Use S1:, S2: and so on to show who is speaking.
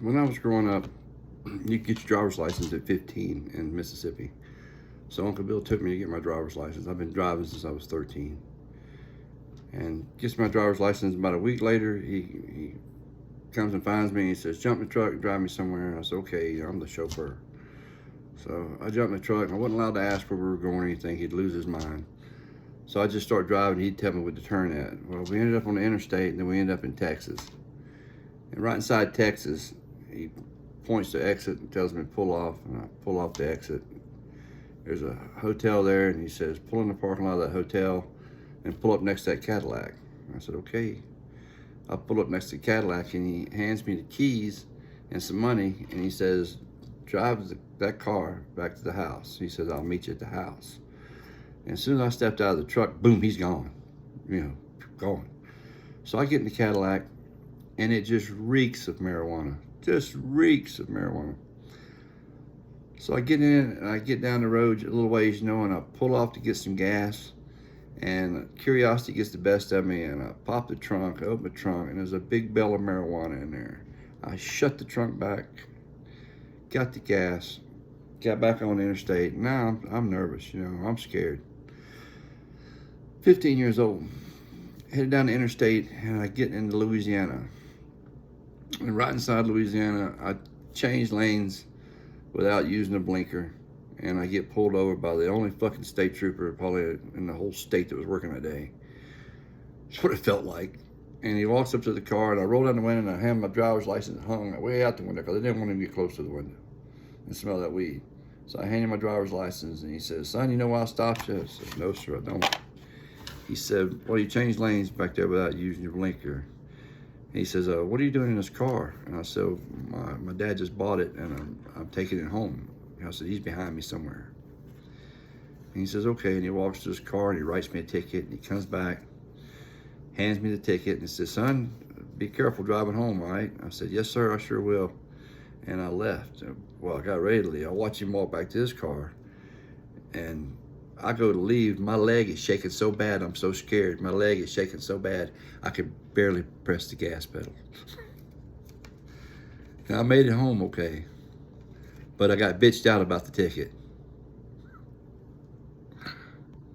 S1: When I was growing up, you could get your driver's license at 15 in Mississippi. So Uncle Bill took me to get my driver's license. I've been driving since I was 13. And gets my driver's license. About a week later, he comes and finds me. He says, jump in the truck and drive me somewhere. And I said, okay, I'm the chauffeur. So I jumped in the truck, and I wasn't allowed to ask where we were going or anything. He'd lose his mind. So I just started driving. He'd tell me what to turn at. Well, we ended up on the interstate, and then we ended up in Texas. And right inside Texas, he points to exit and tells me to pull off, and I pull off the exit. There's a hotel there, and he says, pull in the parking lot of that hotel and pull up next to that Cadillac. I said, okay. I pull up next to the Cadillac, and he hands me the keys and some money, and he says, drive that car back to the house. He says, I'll meet you at the house. And as soon as I stepped out of the truck, boom, he's gone. Gone. So I get in the Cadillac, and it just reeks of marijuana. Just reeks of marijuana. So I get in, and I get down the road a little ways, and I pull off to get some gas. And curiosity gets the best of me, and I pop the trunk, I open the trunk, and there's a big bale of marijuana in there. I shut the trunk back, got the gas, got back on the interstate. Now I'm nervous, I'm scared. 15 years old, headed down the interstate, and I get into Louisiana. And right inside Louisiana, I change lanes without using a blinker, and I get pulled over by the only fucking state trooper probably in the whole state that was working that day. That's what it felt like. And he walks up to the car, and I roll down the window, and I have my driver's license hung way out the window because I didn't want him to get close to the window and smell that weed. So I hand him my driver's license, and he says, son, you know why I stopped you? I said, no, sir, I don't. He said, well, you changed lanes back there without using your blinker. He says, what are you doing in this car? And I said, my dad just bought it, and I'm taking it home. And I said, he's behind me somewhere. And he says, okay, and he walks to his car, and he writes me a ticket, and he comes back, hands me the ticket, and he says, son, be careful driving home, all right? I said, yes, sir, I sure will. And I left. Well, I got ready to leave. I watched him walk back to his car, and I go to leave. My leg is shaking so bad, I'm so scared. My leg is shaking so bad, I could barely press the gas pedal. And I made it home okay, but I got bitched out about the ticket.